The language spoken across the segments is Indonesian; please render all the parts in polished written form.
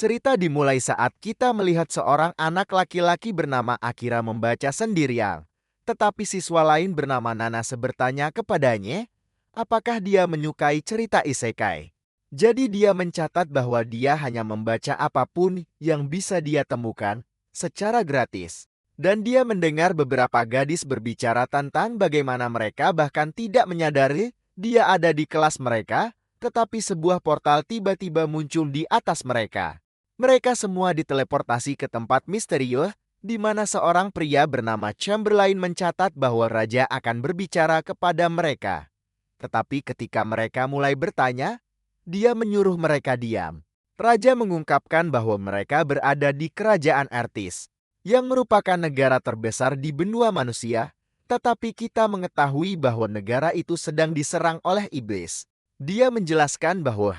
Cerita dimulai saat kita melihat seorang anak laki-laki bernama Akira membaca sendirian. Tetapi siswa lain bernama Nanase bertanya kepadanya, apakah dia menyukai cerita isekai. Jadi dia mencatat bahwa dia hanya membaca apapun yang bisa dia temukan secara gratis. Dan dia mendengar beberapa gadis berbicara tentang bagaimana mereka bahkan tidak menyadari dia ada di kelas mereka, tetapi sebuah portal tiba-tiba muncul di atas mereka. Mereka semua diteleportasi ke tempat misterius, di mana seorang pria bernama Chamberlain mencatat bahwa raja akan berbicara kepada mereka. Tetapi ketika mereka mulai bertanya, dia menyuruh mereka diam. Raja mengungkapkan bahwa mereka berada di kerajaan Artis, yang merupakan negara terbesar di benua manusia, tetapi kita mengetahui bahwa negara itu sedang diserang oleh iblis. Dia menjelaskan bahwa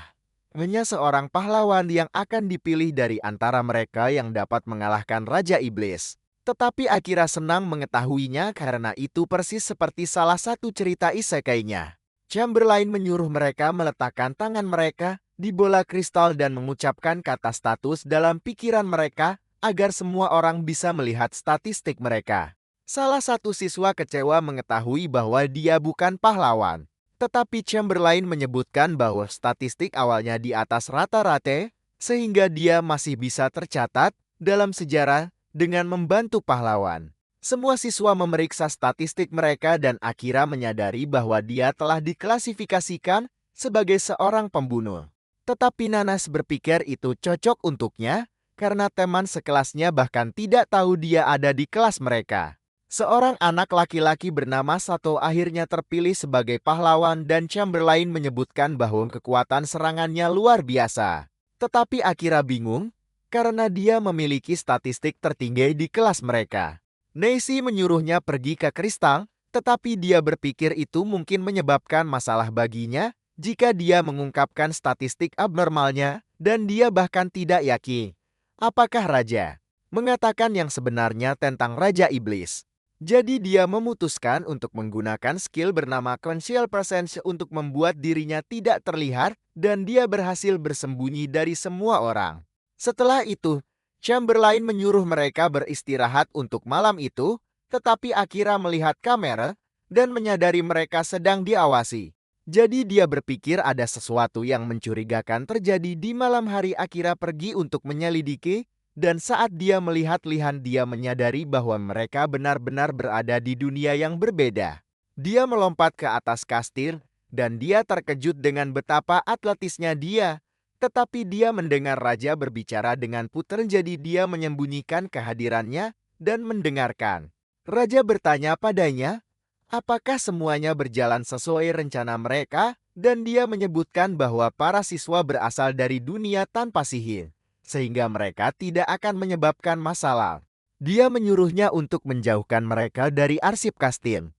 hanya seorang pahlawan yang akan dipilih dari antara mereka yang dapat mengalahkan Raja Iblis. Tetapi Akira senang mengetahuinya karena itu persis seperti salah satu cerita isekainya. Chamberlain menyuruh mereka meletakkan tangan mereka di bola kristal dan mengucapkan kata status dalam pikiran mereka agar semua orang bisa melihat statistik mereka. Salah satu siswa kecewa mengetahui bahwa dia bukan pahlawan. Tetapi Chamberlain menyebutkan bahwa statistik awalnya di atas rata-rata, sehingga dia masih bisa tercatat dalam sejarah dengan membantu pahlawan. Semua siswa memeriksa statistik mereka dan Akira menyadari bahwa dia telah diklasifikasikan sebagai seorang pembunuh. Tetapi Nanas berpikir itu cocok untuknya, karena teman sekelasnya bahkan tidak tahu dia ada di kelas mereka. Seorang anak laki-laki bernama Sato akhirnya terpilih sebagai pahlawan dan Chamberlain menyebutkan bahwa kekuatan serangannya luar biasa. Tetapi Akira bingung karena dia memiliki statistik tertinggi di kelas mereka. Neisi menyuruhnya pergi ke kristal, tetapi dia berpikir itu mungkin menyebabkan masalah baginya jika dia mengungkapkan statistik abnormalnya dan dia bahkan tidak yakin apakah raja mengatakan yang sebenarnya tentang Raja Iblis. Jadi dia memutuskan untuk menggunakan skill bernama Conceal Presence untuk membuat dirinya tidak terlihat dan dia berhasil bersembunyi dari semua orang. Setelah itu, Chamberlain menyuruh mereka beristirahat untuk malam itu, tetapi Akira melihat kamera dan menyadari mereka sedang diawasi. Jadi dia berpikir ada sesuatu yang mencurigakan terjadi di malam hari. Akira pergi untuk menyelidiki. Dan saat dia melihat-lihat dia menyadari bahwa mereka benar-benar berada di dunia yang berbeda. Dia melompat ke atas kastil dan dia terkejut dengan betapa atletisnya dia. Tetapi dia mendengar raja berbicara dengan puter jadi dia menyembunyikan kehadirannya dan mendengarkan. Raja bertanya padanya, apakah semuanya berjalan sesuai rencana mereka? Dan dia menyebutkan bahwa para siswa berasal dari dunia tanpa sihir, sehingga mereka tidak akan menyebabkan masalah. Dia menyuruhnya untuk menjauhkan mereka dari arsip kastil.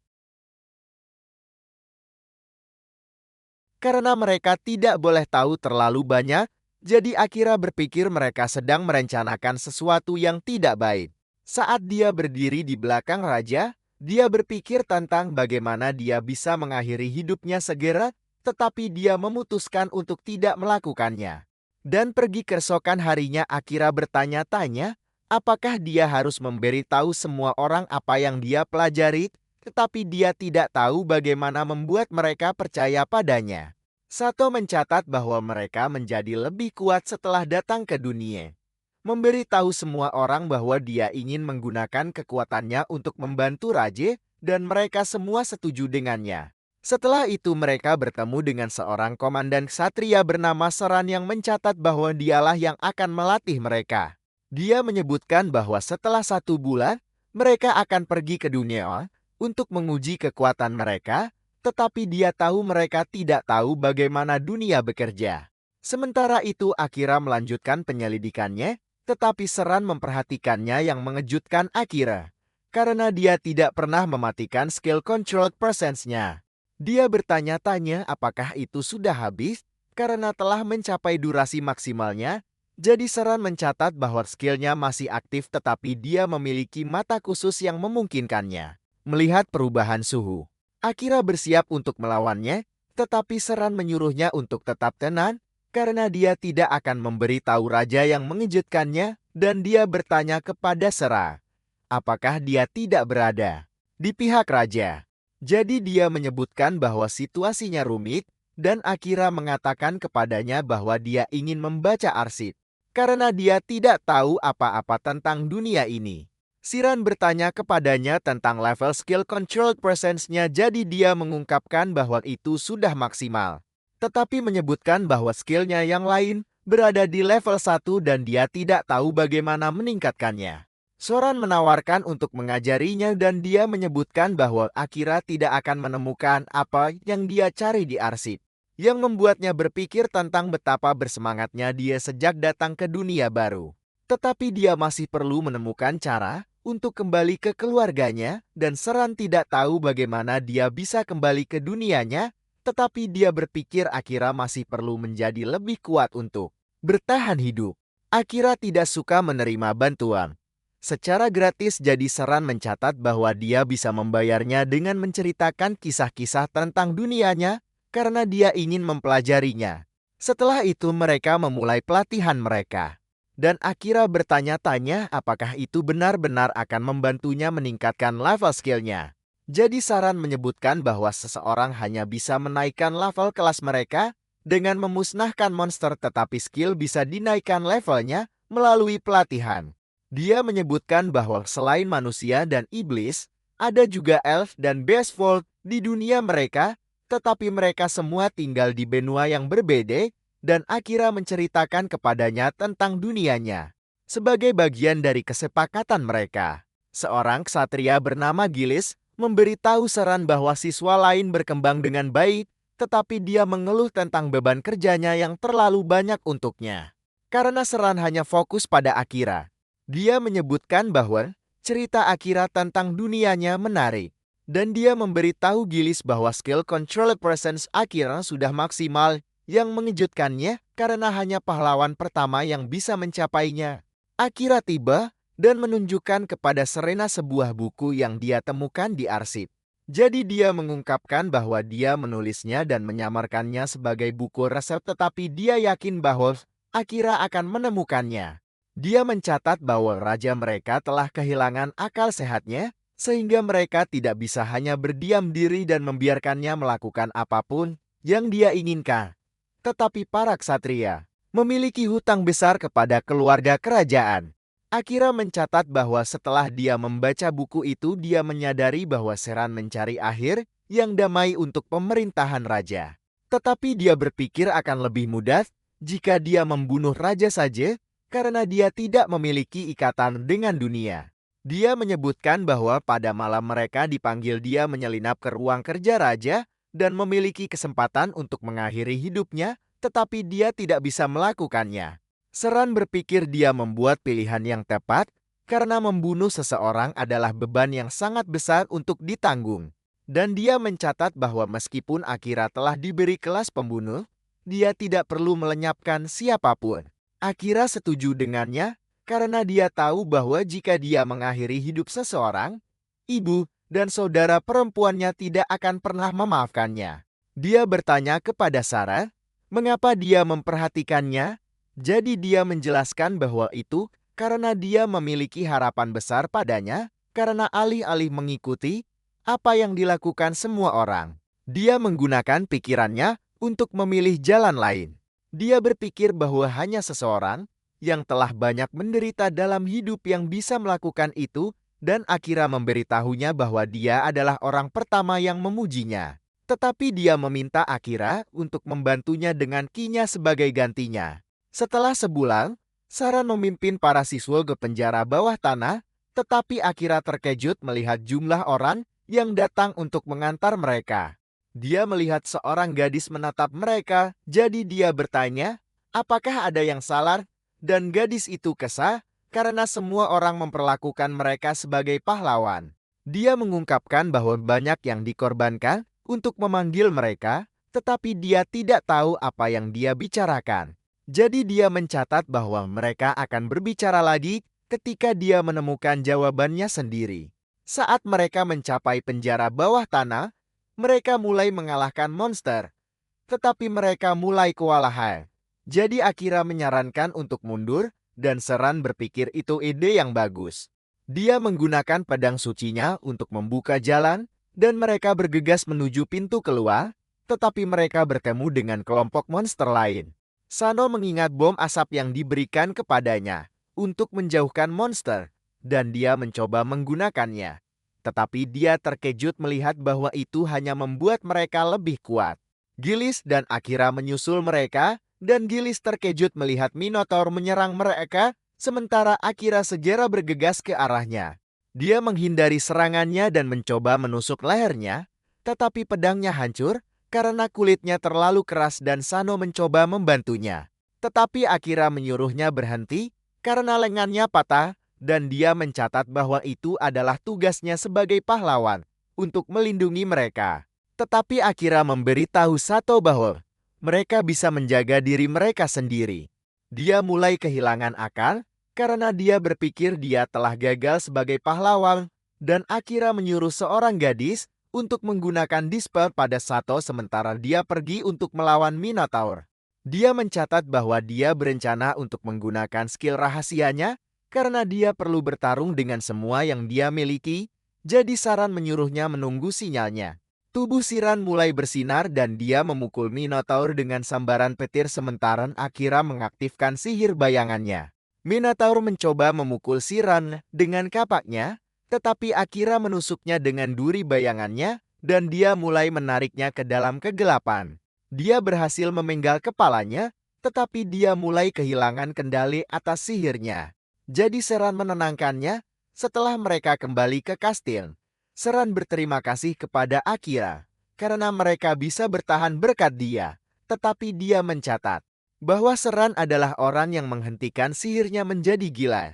Karena mereka tidak boleh tahu terlalu banyak, jadi Akira berpikir mereka sedang merencanakan sesuatu yang tidak baik. Saat dia berdiri di belakang raja, dia berpikir tentang bagaimana dia bisa mengakhiri hidupnya segera, tetapi dia memutuskan untuk tidak melakukannya. Dan pergi keesokan harinya Akira bertanya-tanya, apakah dia harus memberitahu semua orang apa yang dia pelajari, tetapi dia tidak tahu bagaimana membuat mereka percaya padanya. Sato mencatat bahwa mereka menjadi lebih kuat setelah datang ke dunia. Memberitahu semua orang bahwa dia ingin menggunakan kekuatannya untuk membantu raja, dan mereka semua setuju dengannya. Setelah itu mereka bertemu dengan seorang komandan ksatria bernama Seran yang mencatat bahwa dialah yang akan melatih mereka. Dia menyebutkan bahwa setelah 1 bulan, mereka akan pergi ke dunia untuk menguji kekuatan mereka, tetapi dia tahu mereka tidak tahu bagaimana dunia bekerja. Sementara itu Akira melanjutkan penyelidikannya, tetapi Seran memperhatikannya yang mengejutkan Akira, karena dia tidak pernah mematikan skill Controlled Presence-nya. Dia bertanya-tanya apakah itu sudah habis, karena telah mencapai durasi maksimalnya. Jadi Seran mencatat bahwa skillnya masih aktif tetapi dia memiliki mata khusus yang memungkinkannya melihat perubahan suhu. Akira bersiap untuk melawannya, tetapi Seran menyuruhnya untuk tetap tenang, karena dia tidak akan memberitahu raja yang mengejutkannya, dan dia bertanya kepada Sera, apakah dia tidak berada di pihak raja. Jadi dia menyebutkan bahwa situasinya rumit, dan Akira mengatakan kepadanya bahwa dia ingin membaca arsip, karena dia tidak tahu apa-apa tentang dunia ini. Siran bertanya kepadanya tentang level skill controlled presence-nya, jadi dia mengungkapkan bahwa itu sudah maksimal, tetapi menyebutkan bahwa skillnya yang lain berada di level 1 dan dia tidak tahu bagaimana meningkatkannya. Soran menawarkan untuk mengajarinya dan dia menyebutkan bahwa Akira tidak akan menemukan apa yang dia cari di arsip, yang membuatnya berpikir tentang betapa bersemangatnya dia sejak datang ke dunia baru. Tetapi dia masih perlu menemukan cara untuk kembali ke keluarganya, dan Seran tidak tahu bagaimana dia bisa kembali ke dunianya, tetapi dia berpikir Akira masih perlu menjadi lebih kuat untuk bertahan hidup. Akira tidak suka menerima bantuan secara gratis, jadi Seran mencatat bahwa dia bisa membayarnya dengan menceritakan kisah-kisah tentang dunianya, karena dia ingin mempelajarinya. Setelah itu mereka memulai pelatihan mereka. Dan Akira bertanya-tanya apakah itu benar-benar akan membantunya meningkatkan level skillnya. Jadi Saran menyebutkan bahwa seseorang hanya bisa menaikkan level kelas mereka dengan memusnahkan monster, tetapi skill bisa dinaikkan levelnya melalui pelatihan. Dia menyebutkan bahwa selain manusia dan iblis, ada juga elf dan beast folk di dunia mereka, tetapi mereka semua tinggal di benua yang berbeda, dan Akira menceritakan kepadanya tentang dunianya. Sebagai bagian dari kesepakatan mereka, seorang ksatria bernama Gilis memberitahu Seran bahwa siswa lain berkembang dengan baik, tetapi dia mengeluh tentang beban kerjanya yang terlalu banyak untuknya. Karena Seran hanya fokus pada Akira, dia menyebutkan bahwa cerita Akira tentang dunianya menarik, dan dia memberitahu Gilis bahwa skill controlled presence Akira sudah maksimal, yang mengejutkannya karena hanya pahlawan pertama yang bisa mencapainya. Akira tiba dan menunjukkan kepada Serena sebuah buku yang dia temukan di arsip. Jadi dia mengungkapkan bahwa dia menulisnya dan menyamarkannya sebagai buku resep, tetapi dia yakin bahwa Akira akan menemukannya. Dia mencatat bahwa raja mereka telah kehilangan akal sehatnya, sehingga mereka tidak bisa hanya berdiam diri dan membiarkannya melakukan apapun yang dia inginkan. Tetapi para ksatria memiliki hutang besar kepada keluarga kerajaan. Akira mencatat bahwa setelah dia membaca buku itu, dia menyadari bahwa Seran mencari akhir yang damai untuk pemerintahan raja. Tetapi dia berpikir akan lebih mudah jika dia membunuh raja saja, karena dia tidak memiliki ikatan dengan dunia. Dia menyebutkan bahwa pada malam mereka dipanggil dia menyelinap ke ruang kerja raja dan memiliki kesempatan untuk mengakhiri hidupnya, tetapi dia tidak bisa melakukannya. Seran berpikir dia membuat pilihan yang tepat, karena membunuh seseorang adalah beban yang sangat besar untuk ditanggung. Dan dia mencatat bahwa meskipun Akira telah diberi kelas pembunuh, dia tidak perlu melenyapkan siapapun. Akira setuju dengannya, karena dia tahu bahwa jika dia mengakhiri hidup seseorang, ibu dan saudara perempuannya tidak akan pernah memaafkannya. Dia bertanya kepada Sarah, mengapa dia memperhatikannya? Jadi dia menjelaskan bahwa itu karena dia memiliki harapan besar padanya, karena alih-alih mengikuti apa yang dilakukan semua orang, dia menggunakan pikirannya untuk memilih jalan lain. Dia berpikir bahwa hanya seseorang yang telah banyak menderita dalam hidup yang bisa melakukan itu, dan Akira memberitahunya bahwa dia adalah orang pertama yang memujinya. Tetapi dia meminta Akira untuk membantunya dengan Ki-nya sebagai gantinya. Setelah sebulan, Saran memimpin para siswa ke penjara bawah tanah, tetapi Akira terkejut melihat jumlah orang yang datang untuk mengantar mereka. Dia melihat seorang gadis menatap mereka, jadi dia bertanya, apakah ada yang salah? Dan gadis itu kesal karena semua orang memperlakukan mereka sebagai pahlawan. Dia mengungkapkan bahwa banyak yang dikorbankan untuk memanggil mereka, tetapi dia tidak tahu apa yang dia bicarakan. Jadi dia mencatat bahwa mereka akan berbicara lagi ketika dia menemukan jawabannya sendiri. Saat mereka mencapai penjara bawah tanah, mereka mulai mengalahkan monster, tetapi mereka mulai kewalahan. Jadi Akira menyarankan untuk mundur, dan Seran berpikir itu ide yang bagus. Dia menggunakan pedang sucinya untuk membuka jalan, dan mereka bergegas menuju pintu keluar, tetapi mereka bertemu dengan kelompok monster lain. Sano mengingat bom asap yang diberikan kepadanya untuk menjauhkan monster, dan dia mencoba menggunakannya. Tetapi dia terkejut melihat bahwa itu hanya membuat mereka lebih kuat. Gilis dan Akira menyusul mereka, dan Gilis terkejut melihat Minotaur menyerang mereka, sementara Akira segera bergegas ke arahnya. Dia menghindari serangannya dan mencoba menusuk lehernya, tetapi pedangnya hancur karena kulitnya terlalu keras dan Sano mencoba membantunya. Tetapi Akira menyuruhnya berhenti karena lengannya patah, dan dia mencatat bahwa itu adalah tugasnya sebagai pahlawan untuk melindungi mereka. Tetapi Akira memberitahu Sato bahwa mereka bisa menjaga diri mereka sendiri. Dia mulai kehilangan akal karena dia berpikir dia telah gagal sebagai pahlawan, dan Akira menyuruh seorang gadis untuk menggunakan dispel pada Sato sementara dia pergi untuk melawan Minotaur. Dia mencatat bahwa dia berencana untuk menggunakan skill rahasianya karena dia perlu bertarung dengan semua yang dia miliki, jadi Saran menyuruhnya menunggu sinyalnya. Tubuh Siran mulai bersinar dan dia memukul Minotaur dengan sambaran petir sementara Akira mengaktifkan sihir bayangannya. Minotaur mencoba memukul Siran dengan kapaknya, tetapi Akira menusuknya dengan duri bayangannya dan dia mulai menariknya ke dalam kegelapan. Dia berhasil memenggal kepalanya, tetapi dia mulai kehilangan kendali atas sihirnya. Jadi Seran menenangkannya setelah mereka kembali ke kastil. Seran berterima kasih kepada Akira karena mereka bisa bertahan berkat dia. Tetapi dia mencatat bahwa Seran adalah orang yang menghentikan sihirnya menjadi gila.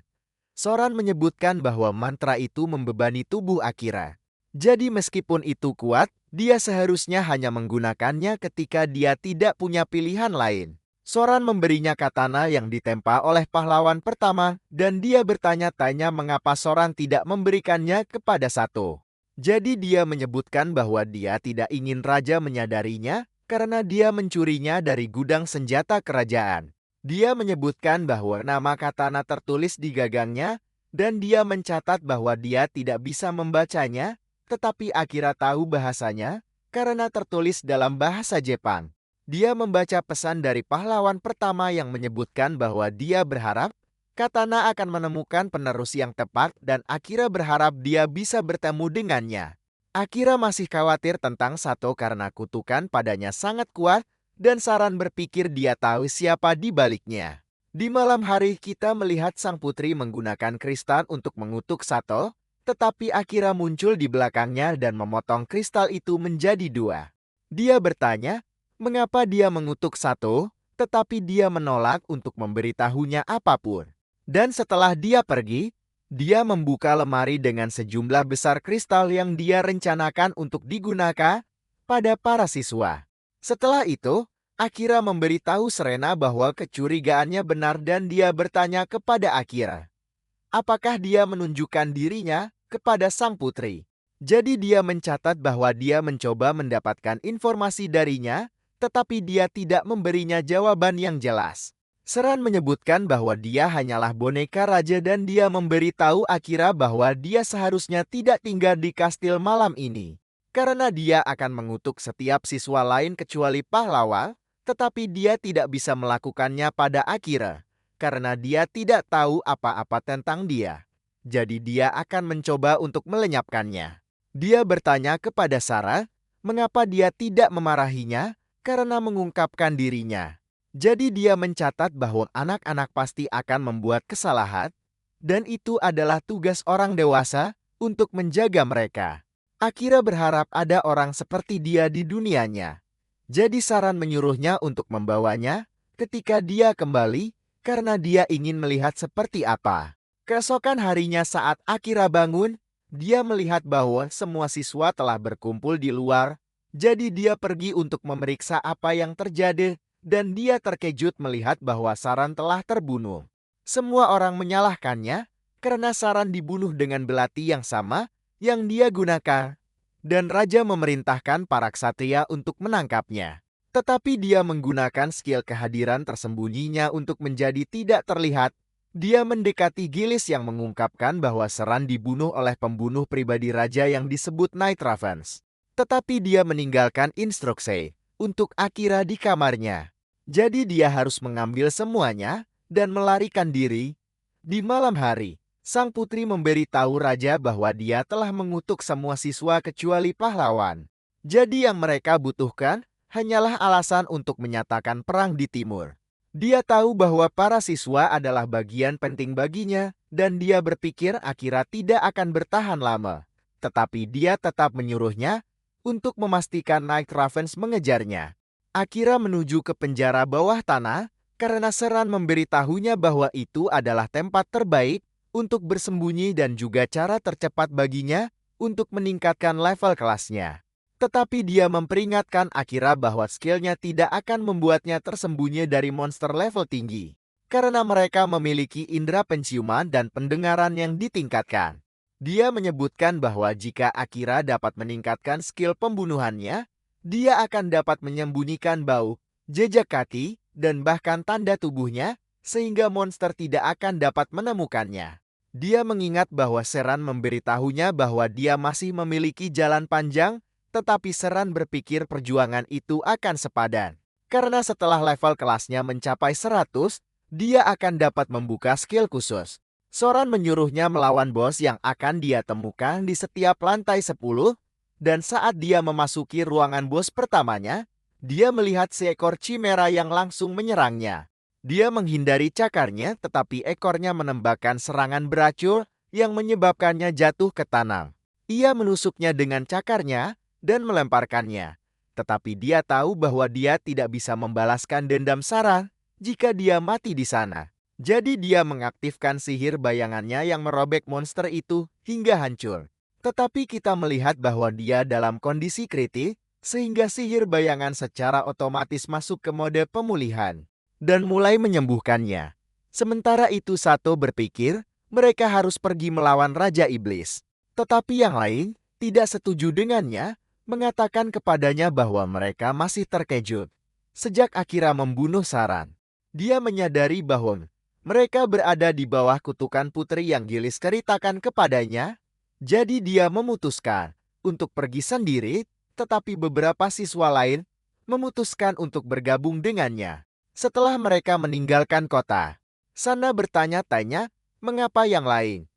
Soran menyebutkan bahwa mantra itu membebani tubuh Akira. Jadi meskipun itu kuat, dia seharusnya hanya menggunakannya ketika dia tidak punya pilihan lain. Soran memberinya katana yang ditempa oleh pahlawan pertama, dan dia bertanya-tanya mengapa Soran tidak memberikannya kepada Sato. Jadi dia menyebutkan bahwa dia tidak ingin raja menyadarinya karena dia mencurinya dari gudang senjata kerajaan. Dia menyebutkan bahwa nama katana tertulis di gagangnya dan dia mencatat bahwa dia tidak bisa membacanya, tetapi Akira tahu bahasanya karena tertulis dalam bahasa Jepang. Dia membaca pesan dari pahlawan pertama yang menyebutkan bahwa dia berharap katana akan menemukan penerus yang tepat dan Akira berharap dia bisa bertemu dengannya. Akira masih khawatir tentang Sato karena kutukan padanya sangat kuat dan Saran berpikir dia tahu siapa di baliknya. Di malam hari kita melihat sang putri menggunakan kristal untuk mengutuk Sato, tetapi Akira muncul di belakangnya dan memotong kristal itu menjadi dua. Dia bertanya, mengapa dia mengutuk Sato, tetapi dia menolak untuk memberitahunya apapun. Dan setelah dia pergi, dia membuka lemari dengan sejumlah besar kristal yang dia rencanakan untuk digunakan pada para siswa. Setelah itu, Akira memberitahu Serena bahwa kecurigaannya benar dan dia bertanya kepada Akira, apakah dia menunjukkan dirinya kepada sang putri. Jadi dia mencatat bahwa dia mencoba mendapatkan informasi darinya, tetapi dia tidak memberinya jawaban yang jelas. Seran menyebutkan bahwa dia hanyalah boneka raja dan dia memberitahu Akira bahwa dia seharusnya tidak tinggal di kastil malam ini. Karena dia akan mengutuk setiap siswa lain kecuali pahlawan, tetapi dia tidak bisa melakukannya pada Akira. Karena dia tidak tahu apa-apa tentang dia. Jadi dia akan mencoba untuk melenyapkannya. Dia bertanya kepada Sarah, mengapa dia tidak memarahinya karena mengungkapkan dirinya. Jadi dia mencatat bahwa anak-anak pasti akan membuat kesalahan, dan itu adalah tugas orang dewasa untuk menjaga mereka. Akira berharap ada orang seperti dia di dunianya. Jadi Saran menyuruhnya untuk membawanya ketika dia kembali karena dia ingin melihat seperti apa. Keesokan harinya saat Akira bangun, dia melihat bahwa semua siswa telah berkumpul di luar, jadi dia pergi untuk memeriksa apa yang terjadi. Dan dia terkejut melihat bahwa Saran telah terbunuh. Semua orang menyalahkannya karena Saran dibunuh dengan belati yang sama yang dia gunakan. Dan raja memerintahkan para ksatria untuk menangkapnya. Tetapi dia menggunakan skill kehadiran tersembunyinya untuk menjadi tidak terlihat. Dia mendekati Gillis yang mengungkapkan bahwa Seran dibunuh oleh pembunuh pribadi raja yang disebut Night Ravens. Tetapi dia meninggalkan instruksi untuk Akira di kamarnya. Jadi dia harus mengambil semuanya dan melarikan diri. Di malam hari, sang putri memberitahu raja bahwa dia telah mengutuk semua siswa kecuali pahlawan. Jadi yang mereka butuhkan hanyalah alasan untuk menyatakan perang di timur. Dia tahu bahwa para siswa adalah bagian penting baginya, dan dia berpikir Akira tidak akan bertahan lama. Tetapi dia tetap menyuruhnya untuk memastikan Night Ravens mengejarnya. Akira menuju ke penjara bawah tanah karena Seran memberitahunya bahwa itu adalah tempat terbaik untuk bersembunyi dan juga cara tercepat baginya untuk meningkatkan level kelasnya. Tetapi dia memperingatkan Akira bahwa skillnya tidak akan membuatnya tersembunyi dari monster level tinggi. Karena mereka memiliki indera penciuman dan pendengaran yang ditingkatkan. Dia menyebutkan bahwa jika Akira dapat meningkatkan skill pembunuhannya, dia akan dapat menyembunyikan bau, jejak kaki, dan bahkan tanda tubuhnya, sehingga monster tidak akan dapat menemukannya. Dia mengingat bahwa Seran memberitahunya bahwa dia masih memiliki jalan panjang, tetapi Seran berpikir perjuangan itu akan sepadan. Karena setelah level kelasnya mencapai 100, dia akan dapat membuka skill khusus. Soran menyuruhnya melawan bos yang akan dia temukan di setiap lantai 10, dan saat dia memasuki ruangan bos pertamanya, dia melihat seekor chimera yang langsung menyerangnya. Dia menghindari cakarnya, tetapi ekornya menembakkan serangan beracun yang menyebabkannya jatuh ke tanah. Ia menusuknya dengan cakarnya dan melemparkannya. Tetapi dia tahu bahwa dia tidak bisa membalaskan dendam Sarah jika dia mati di sana. Jadi dia mengaktifkan sihir bayangannya yang merobek monster itu hingga hancur. Tetapi kita melihat bahwa dia dalam kondisi kritis, sehingga sihir bayangan secara otomatis masuk ke mode pemulihan dan mulai menyembuhkannya. Sementara itu Sato berpikir mereka harus pergi melawan Raja Iblis. Tetapi yang lain tidak setuju dengannya, mengatakan kepadanya bahwa mereka masih terkejut. Sejak Akira membunuh Saran, dia menyadari bahwa mereka berada di bawah kutukan putri yang Gillis ceritakan kepadanya. Jadi dia memutuskan untuk pergi sendiri, tetapi beberapa siswa lain memutuskan untuk bergabung dengannya. Setelah mereka meninggalkan kota, Sana bertanya-tanya mengapa yang lain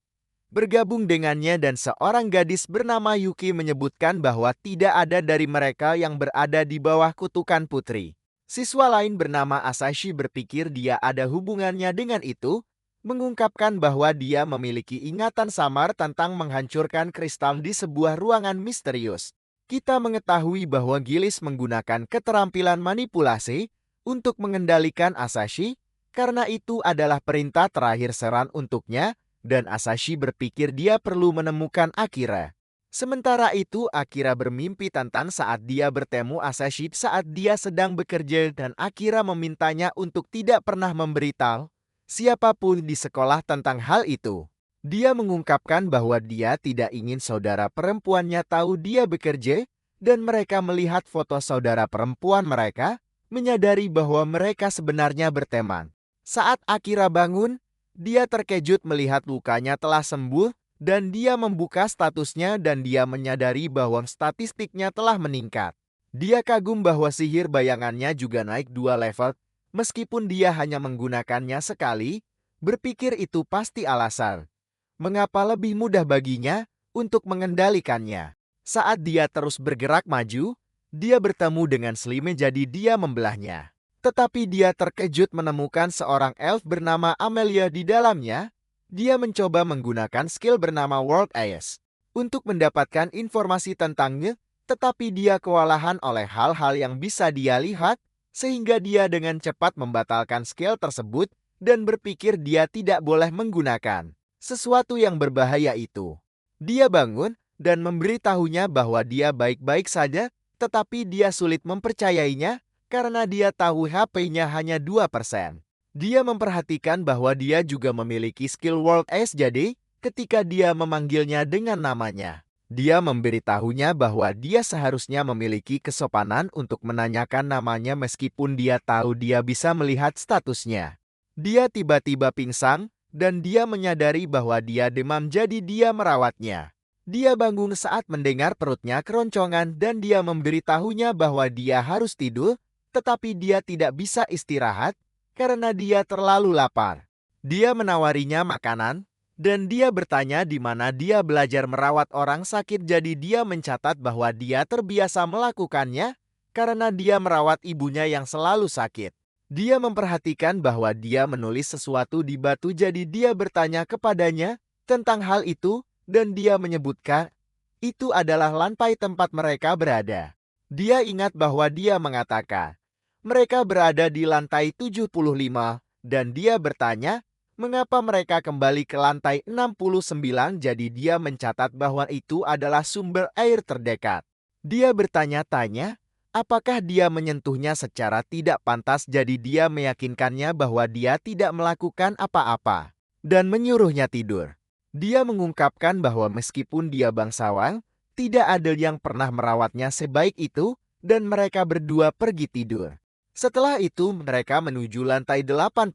bergabung dengannya, dan seorang gadis bernama Yuki menyebutkan bahwa tidak ada dari mereka yang berada di bawah kutukan putri. Siswa lain bernama Asashi berpikir dia ada hubungannya dengan itu, mengungkapkan bahwa dia memiliki ingatan samar tentang menghancurkan kristal di sebuah ruangan misterius. Kita mengetahui bahwa Gillis menggunakan keterampilan manipulasi untuk mengendalikan Asashi, karena itu adalah perintah terakhir Seran untuknya, dan Asashi berpikir dia perlu menemukan Akira. Sementara itu Akira bermimpi tentang saat dia bertemu Asashi saat dia sedang bekerja, dan Akira memintanya untuk tidak pernah memberitahu siapapun di sekolah tentang hal itu. Dia mengungkapkan bahwa dia tidak ingin saudara perempuannya tahu dia bekerja, dan mereka melihat foto saudara perempuan mereka, menyadari bahwa mereka sebenarnya berteman. Saat Akira bangun, dia terkejut melihat lukanya telah sembuh, dan dia membuka statusnya dan dia menyadari bahwa statistiknya telah meningkat. Dia kagum bahwa sihir bayangannya juga naik 2 level, meskipun dia hanya menggunakannya sekali, berpikir itu pasti alasan mengapa lebih mudah baginya untuk mengendalikannya. Saat dia terus bergerak maju, dia bertemu dengan Slime, jadi dia membelahnya. Tetapi dia terkejut menemukan seorang elf bernama Amelia di dalamnya. Dia mencoba menggunakan skill bernama World Eyes untuk mendapatkan informasi tentangnya, tetapi dia kewalahan oleh hal-hal yang bisa dia lihat, sehingga dia dengan cepat membatalkan skill tersebut dan berpikir dia tidak boleh menggunakan sesuatu yang berbahaya itu. Dia bangun dan memberitahunya bahwa dia baik-baik saja, tetapi dia sulit mempercayainya, karena dia tahu HP-nya hanya 2%. Dia memperhatikan bahwa dia juga memiliki skill World Ace, jadi ketika dia memanggilnya dengan namanya, Dia memberitahunya bahwa dia seharusnya memiliki kesopanan untuk menanyakan namanya meskipun dia tahu dia bisa melihat statusnya. Dia tiba-tiba pingsan, dan dia menyadari bahwa dia demam jadi dia merawatnya. Dia bangun saat mendengar perutnya keroncongan dan dia memberitahunya bahwa dia harus tidur, tetapi dia tidak bisa istirahat karena dia terlalu lapar. Dia menawarinya makanan, dan dia bertanya di mana dia belajar merawat orang sakit, jadi dia mencatat bahwa dia terbiasa melakukannya karena dia merawat ibunya yang selalu sakit. Dia memperhatikan bahwa dia menulis sesuatu di batu, jadi dia bertanya kepadanya tentang hal itu dan dia menyebutkan itu adalah lantai tempat mereka berada. Dia ingat bahwa dia mengatakan mereka berada di lantai 75 dan dia bertanya mengapa mereka kembali ke lantai 69, jadi dia mencatat bahwa itu adalah sumber air terdekat. Dia bertanya-tanya, apakah dia menyentuhnya secara tidak pantas, jadi dia meyakinkannya bahwa dia tidak melakukan apa-apa dan menyuruhnya tidur. Dia mengungkapkan bahwa meskipun dia bangsawan, tidak ada yang pernah merawatnya sebaik itu dan mereka berdua pergi tidur. Setelah itu mereka menuju lantai 80,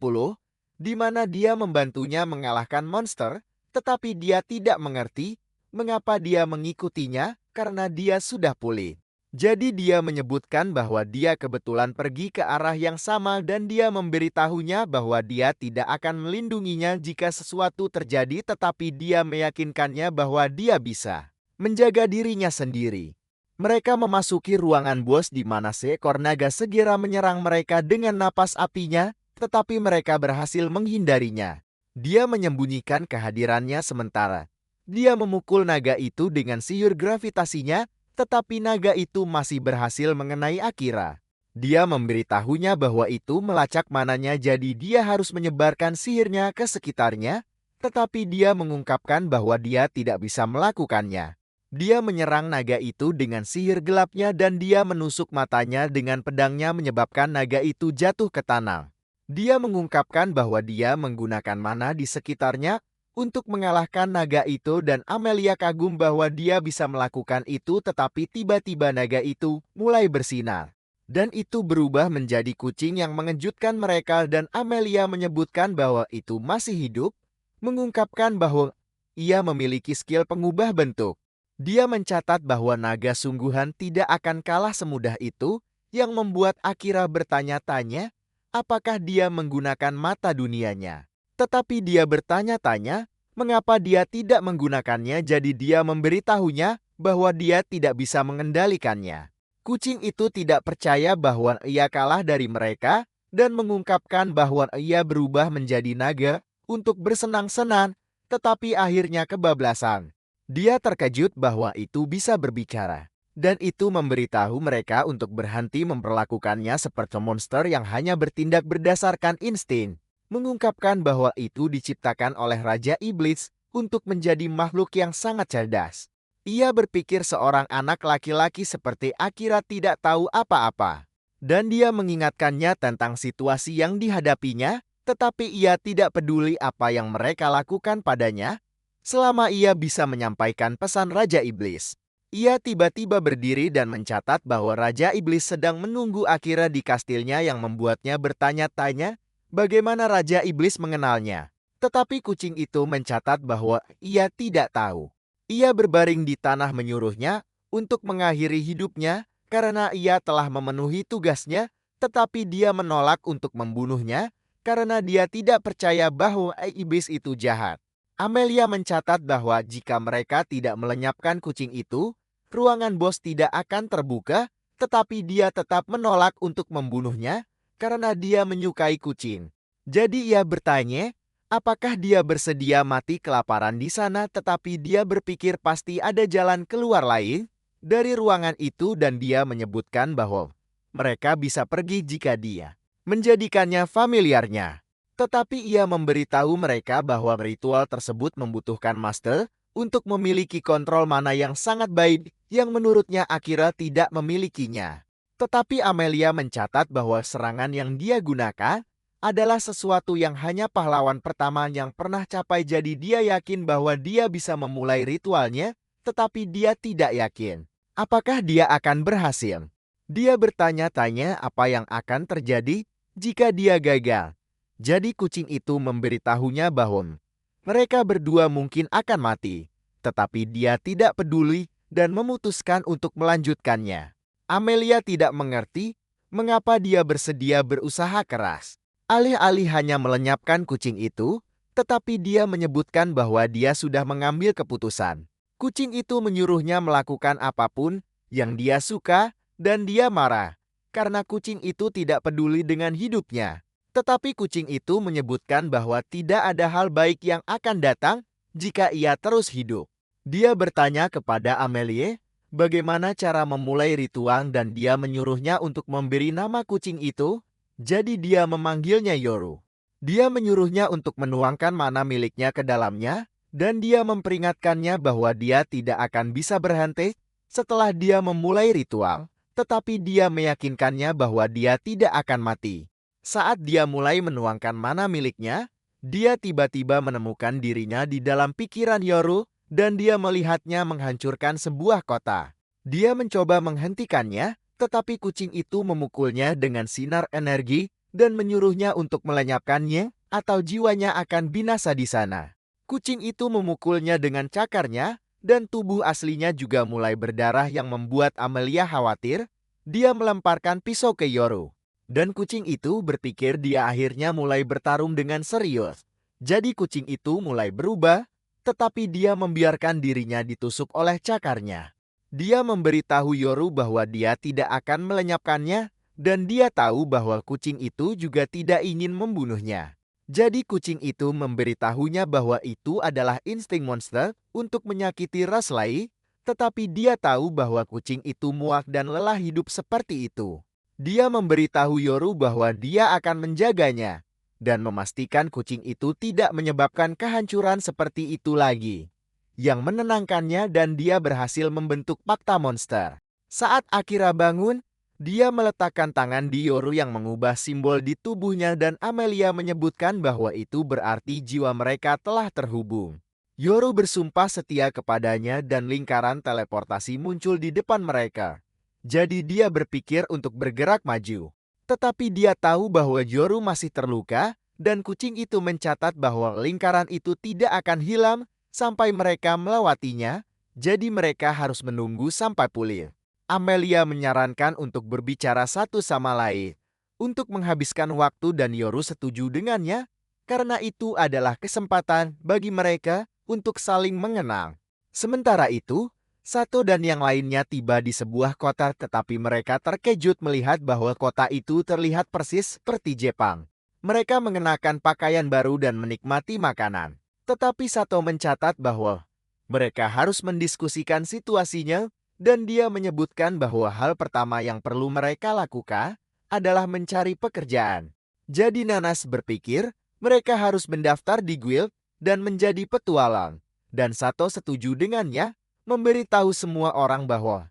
di mana dia membantunya mengalahkan monster, tetapi dia tidak mengerti mengapa dia mengikutinya karena dia sudah pulih. Jadi dia menyebutkan bahwa dia kebetulan pergi ke arah yang sama dan dia memberitahunya bahwa dia tidak akan melindunginya jika sesuatu terjadi, tetapi dia meyakinkannya bahwa dia bisa menjaga dirinya sendiri. Mereka memasuki ruangan bos di mana seekor naga segera menyerang mereka dengan napas apinya, tetapi mereka berhasil menghindarinya. Dia menyembunyikan kehadirannya sementara. Dia memukul naga itu dengan sihir gravitasinya, tetapi naga itu masih berhasil mengenai Akira. Dia memberitahunya bahwa itu melacak mananya, jadi dia harus menyebarkan sihirnya ke sekitarnya, tetapi dia mengungkapkan bahwa dia tidak bisa melakukannya. Dia menyerang naga itu dengan sihir gelapnya dan dia menusuk matanya dengan pedangnya menyebabkan naga itu jatuh ke tanah. Dia mengungkapkan bahwa dia menggunakan mana di sekitarnya untuk mengalahkan naga itu dan Amelia kagum bahwa dia bisa melakukan itu, tetapi tiba-tiba naga itu mulai bersinar. Dan itu berubah menjadi kucing yang mengejutkan mereka dan Amelia menyebutkan bahwa itu masih hidup, mengungkapkan bahwa ia memiliki skill pengubah bentuk. Dia mencatat bahwa naga sungguhan tidak akan kalah semudah itu, yang membuat Akira bertanya-tanya apakah dia menggunakan mata dunianya. Tetapi dia bertanya-tanya mengapa dia tidak menggunakannya, jadi dia memberitahunya bahwa dia tidak bisa mengendalikannya. Kucing itu tidak percaya bahwa ia kalah dari mereka dan mengungkapkan bahwa ia berubah menjadi naga untuk bersenang-senang, tetapi akhirnya kebablasan. Dia terkejut bahwa itu bisa berbicara. Dan itu memberitahu mereka untuk berhenti memperlakukannya seperti monster yang hanya bertindak berdasarkan insting. Mengungkapkan bahwa itu diciptakan oleh Raja Iblis untuk menjadi makhluk yang sangat cerdas. Ia berpikir seorang anak laki-laki seperti Akira tidak tahu apa-apa. Dan dia mengingatkannya tentang situasi yang dihadapinya, tetapi ia tidak peduli apa yang mereka lakukan padanya, selama ia bisa menyampaikan pesan Raja Iblis. Ia tiba-tiba berdiri dan mencatat bahwa Raja Iblis sedang menunggu Akira di kastilnya, yang membuatnya bertanya-tanya bagaimana Raja Iblis mengenalnya. Tetapi kucing itu mencatat bahwa ia tidak tahu. Ia berbaring di tanah menyuruhnya untuk mengakhiri hidupnya karena ia telah memenuhi tugasnya, tetapi dia menolak untuk membunuhnya karena dia tidak percaya bahwa iblis itu jahat. Amelia mencatat bahwa jika mereka tidak melenyapkan kucing itu, ruangan bos tidak akan terbuka, tetapi dia tetap menolak untuk membunuhnya karena dia menyukai kucing. Jadi ia bertanya, apakah dia bersedia mati kelaparan di sana, tetapi dia berpikir pasti ada jalan keluar lain dari ruangan itu dan dia menyebutkan bahwa mereka bisa pergi jika dia menjadikannya familiarnya. Tetapi ia memberitahu mereka bahwa ritual tersebut membutuhkan master untuk memiliki kontrol mana yang sangat baik, yang menurutnya Akira tidak memilikinya. Tetapi Amelia mencatat bahwa serangan yang dia gunakan adalah sesuatu yang hanya pahlawan pertama yang pernah capai, jadi dia yakin bahwa dia bisa memulai ritualnya, tetapi dia tidak yakin apakah dia akan berhasil. Dia bertanya-tanya apa yang akan terjadi jika dia gagal. Jadi kucing itu memberitahunya bahwa mereka berdua mungkin akan mati, tetapi dia tidak peduli dan memutuskan untuk melanjutkannya. Amelia tidak mengerti mengapa dia bersedia berusaha keras. Alih-alih hanya melenyapkan kucing itu, tetapi dia menyebutkan bahwa dia sudah mengambil keputusan. Kucing itu menyuruhnya melakukan apapun yang dia suka dan dia marah karena kucing itu tidak peduli dengan hidupnya. Tetapi kucing itu menyebutkan bahwa tidak ada hal baik yang akan datang jika ia terus hidup. Dia bertanya kepada Amelie bagaimana cara memulai ritual dan dia menyuruhnya untuk memberi nama kucing itu. Jadi dia memanggilnya Yoru. Dia menyuruhnya untuk menuangkan mana miliknya ke dalamnya dan dia memperingatkannya bahwa dia tidak akan bisa berhenti setelah dia memulai ritual, tetapi dia meyakinkannya bahwa dia tidak akan mati. Saat dia mulai menuangkan mana miliknya, dia tiba-tiba menemukan dirinya di dalam pikiran Yoru dan dia melihatnya menghancurkan sebuah kota. Dia mencoba menghentikannya, tetapi kucing itu memukulnya dengan sinar energi dan menyuruhnya untuk melenyapkannya atau jiwanya akan binasa di sana. Kucing itu memukulnya dengan cakarnya dan tubuh aslinya juga mulai berdarah yang membuat Amelia khawatir. Dia melemparkan pisau ke Yoru. Dan kucing itu berpikir dia akhirnya mulai bertarung dengan serius. Jadi kucing itu mulai berubah, tetapi dia membiarkan dirinya ditusuk oleh cakarnya. Dia memberitahu Yoru bahwa dia tidak akan melenyapkannya dan dia tahu bahwa kucing itu juga tidak ingin membunuhnya. Jadi kucing itu memberitahunya bahwa itu adalah insting monster untuk menyakiti ras lain, tetapi dia tahu bahwa kucing itu muak dan lelah hidup seperti itu. Dia memberitahu Yoru bahwa dia akan menjaganya dan memastikan kucing itu tidak menyebabkan kehancuran seperti itu lagi. Yang menenangkannya dan dia berhasil membentuk fakta monster. Saat Akira bangun, dia meletakkan tangan di Yoru yang mengubah simbol di tubuhnya dan Amelia menyebutkan bahwa itu berarti jiwa mereka telah terhubung. Yoru bersumpah setia kepadanya dan lingkaran teleportasi muncul di depan mereka. Jadi dia berpikir untuk bergerak maju. Tetapi dia tahu bahwa Yoru masih terluka dan kucing itu mencatat bahwa lingkaran itu tidak akan hilang sampai mereka melewatinya, jadi mereka harus menunggu sampai pulih. Amelia menyarankan untuk berbicara satu sama lain, untuk menghabiskan waktu dan Yoru setuju dengannya, karena itu adalah kesempatan bagi mereka untuk saling mengenal. Sementara itu, Sato dan yang lainnya tiba di sebuah kota tetapi mereka terkejut melihat bahwa kota itu terlihat persis seperti Jepang. Mereka mengenakan pakaian baru dan menikmati makanan. Tetapi Sato mencatat bahwa mereka harus mendiskusikan situasinya dan dia menyebutkan bahwa hal pertama yang perlu mereka lakukan adalah mencari pekerjaan. Jadi Nanas berpikir mereka harus mendaftar di guild dan menjadi petualang. Dan Sato setuju dengannya, memberitahu semua orang bahwa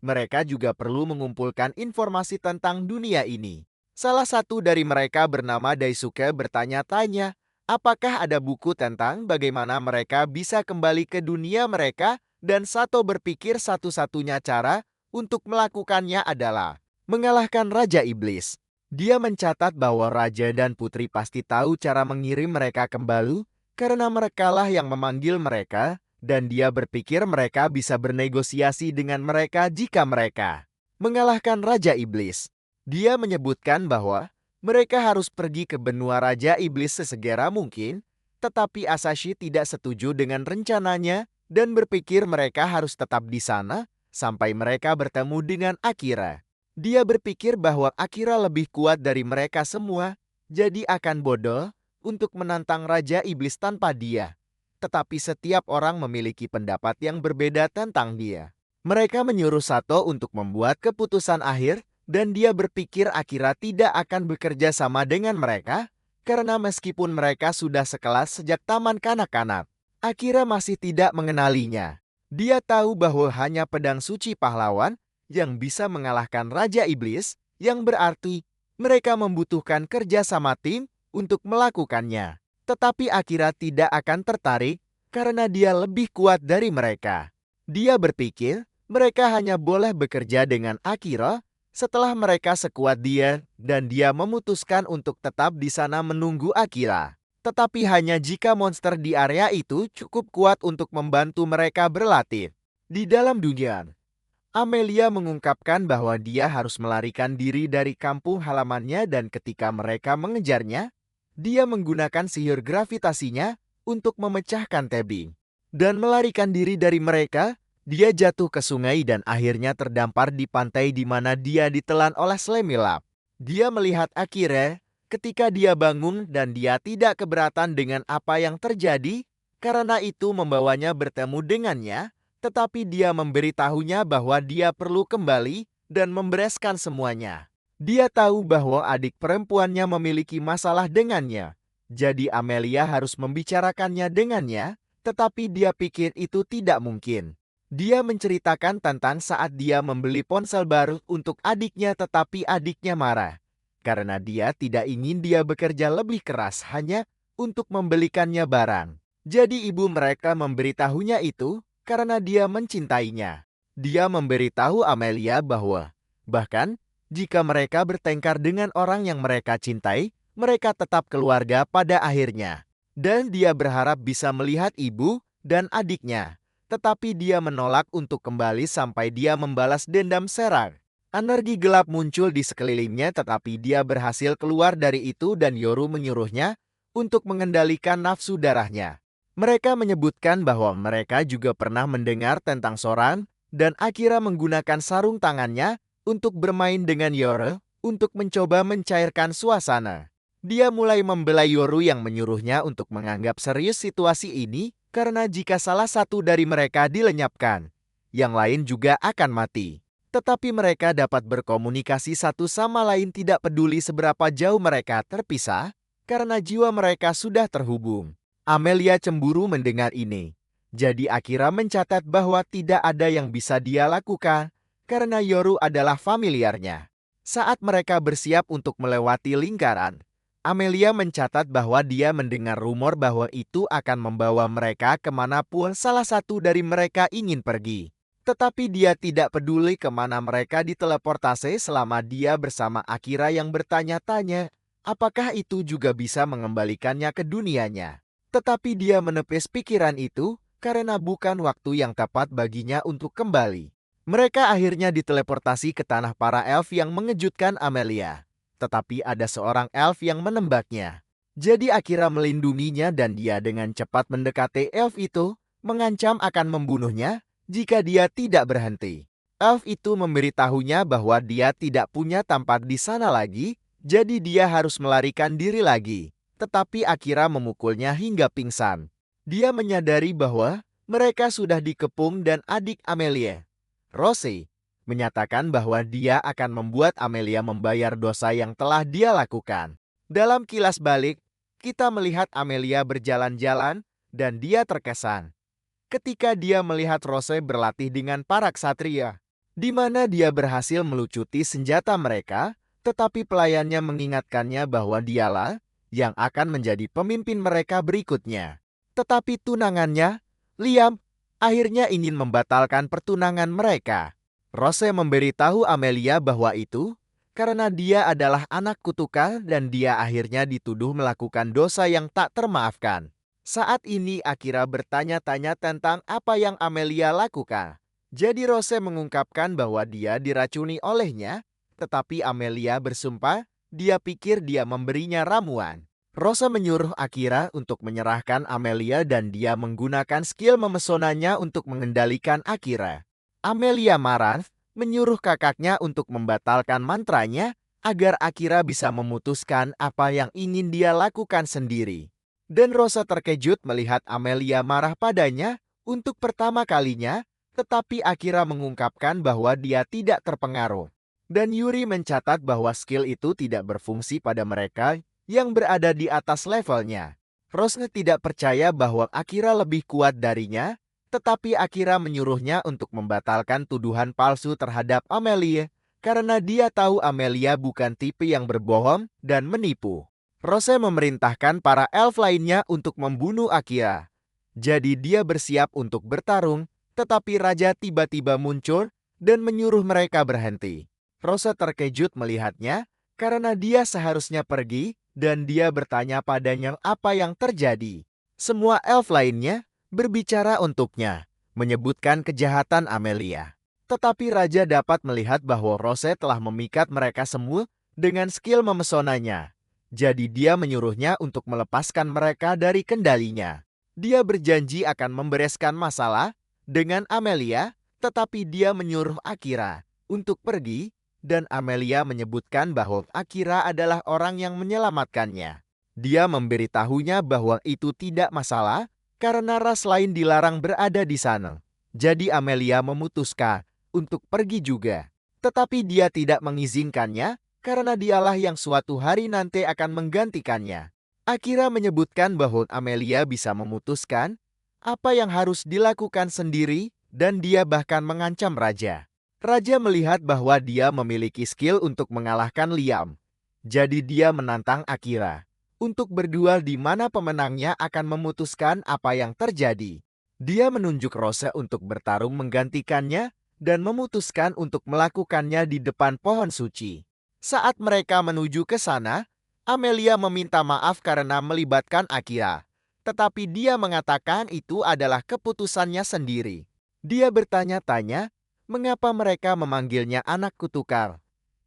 mereka juga perlu mengumpulkan informasi tentang dunia ini. Salah satu dari mereka bernama Daisuke bertanya-tanya, apakah ada buku tentang bagaimana mereka bisa kembali ke dunia mereka, dan Sato berpikir satu-satunya cara untuk melakukannya adalah mengalahkan Raja Iblis. Dia mencatat bahwa Raja dan Putri pasti tahu cara mengirim mereka kembali, karena merekalah yang memanggil mereka, dan dia berpikir mereka bisa bernegosiasi dengan mereka jika mereka mengalahkan Raja Iblis. Dia menyebutkan bahwa mereka harus pergi ke benua Raja Iblis sesegera mungkin, tetapi Asashi tidak setuju dengan rencananya dan berpikir mereka harus tetap di sana sampai mereka bertemu dengan Akira. Dia berpikir bahwa Akira lebih kuat dari mereka semua, jadi akan bodoh untuk menantang Raja Iblis tanpa dia. Tetapi setiap orang memiliki pendapat yang berbeda tentang dia. Mereka menyuruh Sato untuk membuat keputusan akhir, dan dia berpikir Akira tidak akan bekerja sama dengan mereka, karena meskipun mereka sudah sekelas sejak taman kanak-kanak, Akira masih tidak mengenalinya. Dia tahu bahwa hanya pedang suci pahlawan yang bisa mengalahkan Raja Iblis, yang berarti mereka membutuhkan kerja sama tim untuk melakukannya. Tetapi Akira tidak akan tertarik karena dia lebih kuat dari mereka. Dia berpikir mereka hanya boleh bekerja dengan Akira setelah mereka sekuat dia dan dia memutuskan untuk tetap di sana menunggu Akira. Tetapi hanya jika monster di area itu cukup kuat untuk membantu mereka berlatih. Di dalam dunia, Amelia mengungkapkan bahwa dia harus melarikan diri dari kampung halamannya dan ketika mereka mengejarnya, dia menggunakan sihir gravitasinya untuk memecahkan tebing. Dan melarikan diri dari mereka, dia jatuh ke sungai dan akhirnya terdampar di pantai di mana dia ditelan oleh Slemilab. Dia melihat Akira ketika dia bangun dan dia tidak keberatan dengan apa yang terjadi, karena itu membawanya bertemu dengannya, tetapi dia memberitahunya bahwa dia perlu kembali dan membereskan semuanya. Dia tahu bahwa adik perempuannya memiliki masalah dengannya, jadi Amelia harus membicarakannya dengannya, tetapi dia pikir itu tidak mungkin. Dia menceritakan tentang saat dia membeli ponsel baru untuk adiknya tetapi adiknya marah karena dia tidak ingin dia bekerja lebih keras hanya untuk membelikannya barang. Jadi ibu mereka memberitahunya itu karena dia mencintainya. Dia memberitahu Amelia bahwa bahkan jika mereka bertengkar dengan orang yang mereka cintai, mereka tetap keluarga pada akhirnya. Dan dia berharap bisa melihat ibu dan adiknya. Tetapi dia menolak untuk kembali sampai dia membalas dendam Serang. Energi gelap muncul di sekelilingnya tetapi dia berhasil keluar dari itu dan Yoru menyuruhnya untuk mengendalikan nafsu darahnya. Mereka menyebutkan bahwa mereka juga pernah mendengar tentang Soran dan Akira menggunakan sarung tangannya untuk bermain dengan Yoru untuk mencoba mencairkan suasana. Dia mulai membela Yoru yang menyuruhnya untuk menganggap serius situasi ini karena jika salah satu dari mereka dilenyapkan, yang lain juga akan mati. Tetapi mereka dapat berkomunikasi satu sama lain tidak peduli seberapa jauh mereka terpisah, karena jiwa mereka sudah terhubung. Amelia cemburu mendengar ini. Jadi Akira mencatat bahwa tidak ada yang bisa dia lakukan, karena Yoru adalah familiarnya. Saat mereka bersiap untuk melewati lingkaran, Amelia mencatat bahwa dia mendengar rumor bahwa itu akan membawa mereka kemanapun salah satu dari mereka ingin pergi. Tetapi dia tidak peduli kemana mereka diteleportasi selama dia bersama Akira yang bertanya-tanya, apakah itu juga bisa mengembalikannya ke dunianya. Tetapi dia menepis pikiran itu karena bukan waktu yang tepat baginya untuk kembali. Mereka akhirnya diteleportasi ke tanah para elf yang mengejutkan Amelia. Tetapi ada seorang elf yang menembaknya. Jadi Akira melindunginya dan dia dengan cepat mendekati elf itu, mengancam akan membunuhnya jika dia tidak berhenti. Elf itu memberitahunya bahwa dia tidak punya tempat di sana lagi, jadi dia harus melarikan diri lagi. Tetapi Akira memukulnya hingga pingsan. Dia menyadari bahwa mereka sudah dikepung dan adik Amelia, Rose, menyatakan bahwa dia akan membuat Amelia membayar dosa yang telah dia lakukan. Dalam kilas balik, kita melihat Amelia berjalan-jalan dan dia terkesan ketika dia melihat Rose berlatih dengan para ksatria, di mana dia berhasil melucuti senjata mereka, tetapi pelayannya mengingatkannya bahwa dialah yang akan menjadi pemimpin mereka berikutnya. Tetapi tunangannya, Liam, akhirnya ingin membatalkan pertunangan mereka. Rose memberitahu Amelia bahwa itu karena dia adalah anak kutukan dan dia akhirnya dituduh melakukan dosa yang tak termaafkan. Saat ini Akira bertanya-tanya tentang apa yang Amelia lakukan. Jadi Rose mengungkapkan bahwa dia diracuni olehnya, tetapi Amelia bersumpah dia pikir dia memberinya ramuan. Rose menyuruh Akira untuk menyerahkan Amelia dan dia menggunakan skill memesonanya untuk mengendalikan Akira. Amelia marah, menyuruh kakaknya untuk membatalkan mantranya agar Akira bisa memutuskan apa yang ingin dia lakukan sendiri. Dan Rosa terkejut melihat Amelia marah padanya untuk pertama kalinya, tetapi Akira mengungkapkan bahwa dia tidak terpengaruh. Dan Yuri mencatat bahwa skill itu tidak berfungsi pada mereka yang berada di atas levelnya. Rose tidak percaya bahwa Akira lebih kuat darinya, tetapi Akira menyuruhnya untuk membatalkan tuduhan palsu terhadap Amelia, karena dia tahu Amelia bukan tipe yang berbohong dan menipu. Rose memerintahkan para elf lainnya untuk membunuh Akira. Jadi dia bersiap untuk bertarung Tetapi raja tiba-tiba muncul dan menyuruh mereka berhenti. Rose terkejut melihatnya karena dia seharusnya pergi dan dia bertanya padanya apa yang terjadi. Semua elf lainnya berbicara untuknya, menyebutkan kejahatan Amelia. Tetapi raja dapat melihat bahwa Rose telah memikat mereka semua dengan skill memesonanya. Jadi dia menyuruhnya untuk melepaskan mereka dari kendalinya. Dia berjanji akan membereskan masalah dengan Amelia, tetapi dia menyuruh Akira untuk pergi, dan Amelia menyebutkan bahwa Akira adalah orang yang menyelamatkannya. Dia memberitahunya bahwa itu tidak masalah karena ras lain dilarang berada di sana. Jadi Amelia memutuskan untuk pergi juga. Tetapi dia tidak mengizinkannya karena dialah yang suatu hari nanti akan menggantikannya. Akira menyebutkan bahwa Amelia bisa memutuskan apa yang harus dilakukan sendiri dan dia bahkan mengancam raja. Raja melihat bahwa dia memiliki skill untuk mengalahkan Liam. Jadi dia menantang Akira untuk berduel di mana pemenangnya akan memutuskan apa yang terjadi. Dia menunjuk Rose untuk bertarung menggantikannya dan memutuskan untuk melakukannya di depan pohon suci. Saat mereka menuju ke sana, Amelia meminta maaf karena melibatkan Akira. Tetapi dia mengatakan itu adalah keputusannya sendiri. Dia bertanya-tanya mengapa mereka memanggilnya anak kutukar.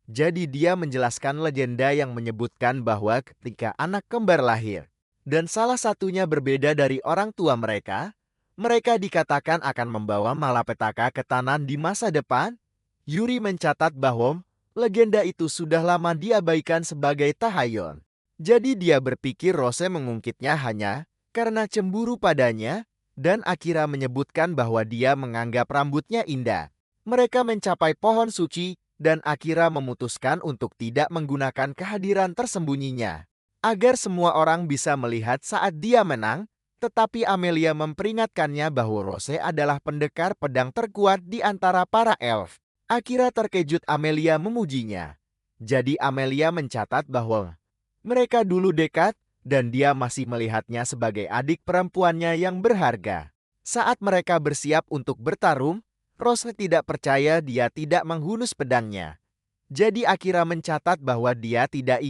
Jadi dia menjelaskan legenda yang menyebutkan bahwa ketika anak kembar lahir, dan salah satunya berbeda dari orang tua mereka, mereka dikatakan akan membawa malapetaka ke tanah di masa depan. Yuri mencatat bahwa legenda itu sudah lama diabaikan sebagai tahayul. Jadi dia berpikir Rose mengungkitnya hanya karena cemburu padanya, dan Akira menyebutkan bahwa dia menganggap rambutnya indah. Mereka mencapai pohon suci, dan Akira memutuskan untuk tidak menggunakan kehadiran tersembunyinya agar semua orang bisa melihat saat dia menang, tetapi Amelia memperingatkannya bahwa Rose adalah pendekar pedang terkuat di antara para elf. Akira terkejut Amelia memujinya. Jadi Amelia mencatat bahwa mereka dulu dekat dan dia masih melihatnya sebagai adik perempuannya yang berharga. Saat mereka bersiap untuk bertarung, Rose tidak percaya dia tidak menghunus pedangnya. Jadi Akira mencatat bahwa dia tidak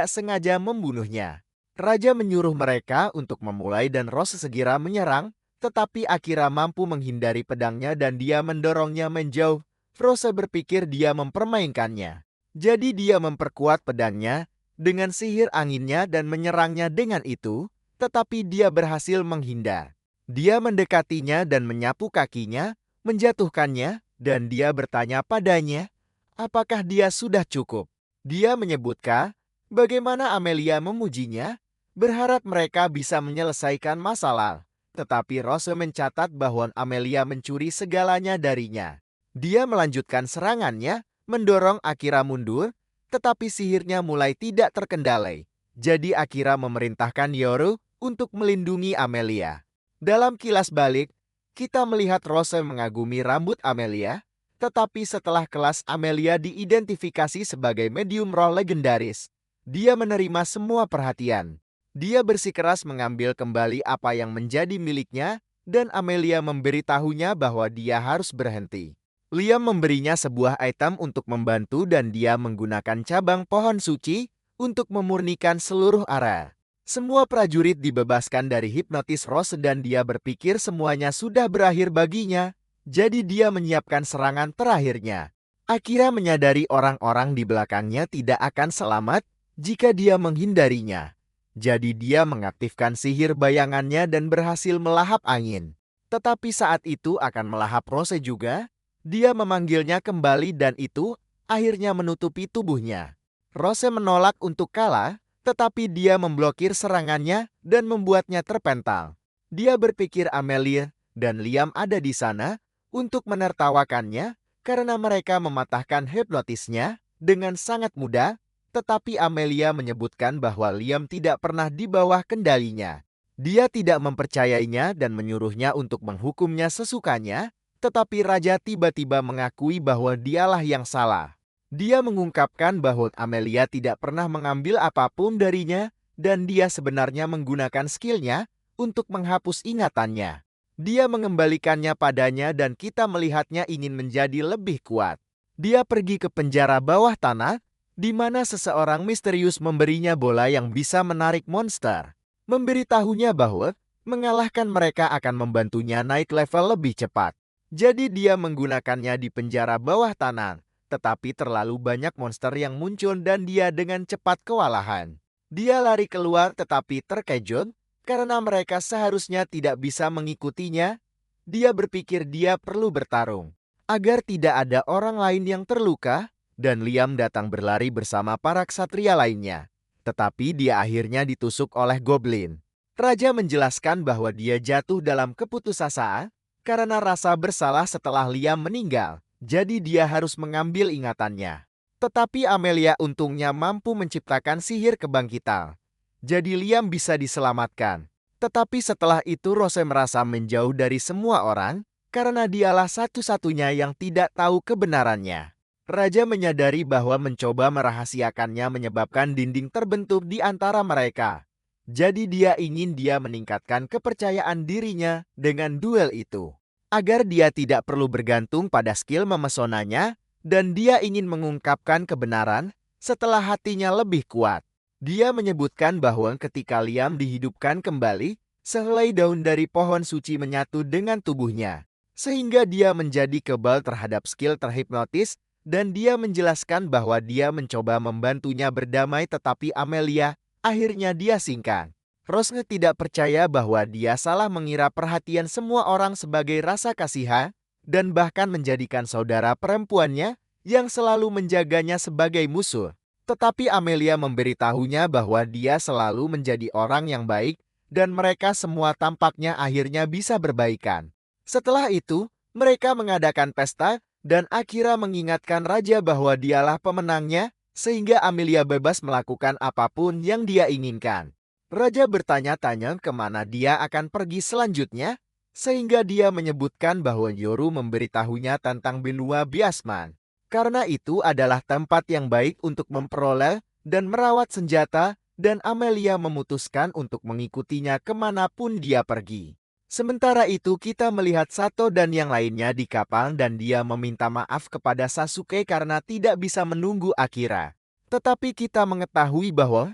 sengaja membunuhnya. Raja menyuruh mereka untuk memulai dan Rose segera menyerang, tetapi Akira mampu menghindari pedangnya dan dia mendorongnya menjauh. Rose berpikir dia mempermainkannya. Jadi dia memperkuat pedangnya dengan sihir anginnya dan menyerangnya dengan itu, tetapi dia berhasil menghindar. Dia mendekatinya dan menyapu kakinya, menjatuhkannya, dan dia bertanya padanya, apakah dia sudah cukup? Dia menyebutkan bagaimana Amelia memujinya, berharap mereka bisa menyelesaikan masalah. Tetapi Rose mencatat bahwa Amelia mencuri segalanya darinya. Dia melanjutkan serangannya, mendorong Akira mundur, tetapi sihirnya mulai tidak terkendali. Jadi Akira memerintahkan Yoru untuk melindungi Amelia. Dalam kilas balik, kita melihat Rose mengagumi rambut Amelia, tetapi setelah kelas Amelia diidentifikasi sebagai medium role legendaris, dia menerima semua perhatian. Dia bersikeras mengambil kembali apa yang menjadi miliknya, dan Amelia memberitahunya bahwa dia harus berhenti. Liam memberinya sebuah item untuk membantu dan dia menggunakan cabang pohon suci untuk memurnikan seluruh area. Semua prajurit dibebaskan dari hipnotis Rose dan dia berpikir semuanya sudah berakhir baginya. Jadi dia menyiapkan serangan terakhirnya. Akira menyadari orang-orang di belakangnya tidak akan selamat jika dia menghindarinya. Jadi dia mengaktifkan sihir bayangannya dan berhasil melahap angin. Tetapi saat itu akan melahap Rose juga, dia memanggilnya kembali dan itu akhirnya menutupi tubuhnya. Rose menolak untuk kalah, tetapi dia memblokir serangannya dan membuatnya terpental. Dia berpikir Amelia dan Liam ada di sana untuk menertawakannya karena mereka mematahkan hipnotisnya dengan sangat mudah, tetapi Amelia menyebutkan bahwa Liam tidak pernah di bawah kendalinya. Dia tidak mempercayainya dan menyuruhnya untuk menghukumnya sesukanya, tetapi raja tiba-tiba mengakui bahwa dialah yang salah. Dia mengungkapkan bahwa Amelia tidak pernah mengambil apapun darinya dan dia sebenarnya menggunakan skillnya untuk menghapus ingatannya. Dia mengembalikannya padanya dan kita melihatnya ingin menjadi lebih kuat. Dia pergi ke penjara bawah tanah, di mana seseorang misterius memberinya bola yang bisa menarik monster. Memberitahunya bahwa mengalahkan mereka akan membantunya naik level lebih cepat. Jadi dia menggunakannya di penjara bawah tanah, tetapi terlalu banyak monster yang muncul dan dia dengan cepat kewalahan. Dia lari keluar tetapi terkejut karena mereka seharusnya tidak bisa mengikutinya. Dia berpikir dia perlu bertarung agar tidak ada orang lain yang terluka, dan Liam datang berlari bersama para ksatria lainnya. Tetapi dia akhirnya ditusuk oleh goblin. Raja menjelaskan bahwa dia jatuh dalam keputusasaan karena rasa bersalah setelah Liam meninggal, jadi dia harus mengambil ingatannya. Tetapi Amelia untungnya mampu menciptakan sihir kebangkitan. Jadi Liam bisa diselamatkan. Tetapi setelah itu Rose merasa menjauh dari semua orang, karena dialah satu-satunya yang tidak tahu kebenarannya. Raja menyadari bahwa mencoba merahasiakannya menyebabkan dinding terbentuk di antara mereka. Jadi dia ingin dia meningkatkan kepercayaan dirinya dengan duel itu. Agar dia tidak perlu bergantung pada skill memesonanya, dan dia ingin mengungkapkan kebenaran setelah hatinya lebih kuat. Dia menyebutkan bahwa ketika Liam dihidupkan kembali, sehelai daun dari pohon suci menyatu dengan tubuhnya, sehingga dia menjadi kebal terhadap skill terhipnotis, dan dia menjelaskan bahwa dia mencoba membantunya berdamai tetapi Amelia akhirnya dia singkang. Rose tidak percaya bahwa dia salah mengira perhatian semua orang sebagai rasa kasihan dan bahkan menjadikan saudara perempuannya yang selalu menjaganya sebagai musuh. Tetapi Amelia memberitahunya bahwa dia selalu menjadi orang yang baik dan mereka semua tampaknya akhirnya bisa berbaikan. Setelah itu, mereka mengadakan pesta dan Akira mengingatkan raja bahwa dialah pemenangnya, sehingga Amelia bebas melakukan apapun yang dia inginkan. Raja bertanya-tanya kemana dia akan pergi selanjutnya, sehingga dia menyebutkan bahwa Yoru memberitahunya tentang benua Biasman. Karena itu adalah tempat yang baik untuk memperoleh dan merawat senjata, dan Amelia memutuskan untuk mengikutinya kemanapun dia pergi. Sementara itu kita melihat Sato dan yang lainnya di kapal dan dia meminta maaf kepada Sasuke karena tidak bisa menunggu Akira. Tetapi kita mengetahui bahwa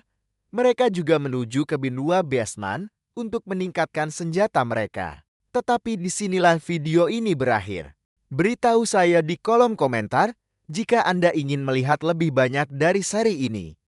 mereka juga menuju ke benua Biasman untuk meningkatkan senjata mereka. Tetapi disinilah video ini berakhir. Beritahu saya di kolom komentar jika Anda ingin melihat lebih banyak dari seri ini.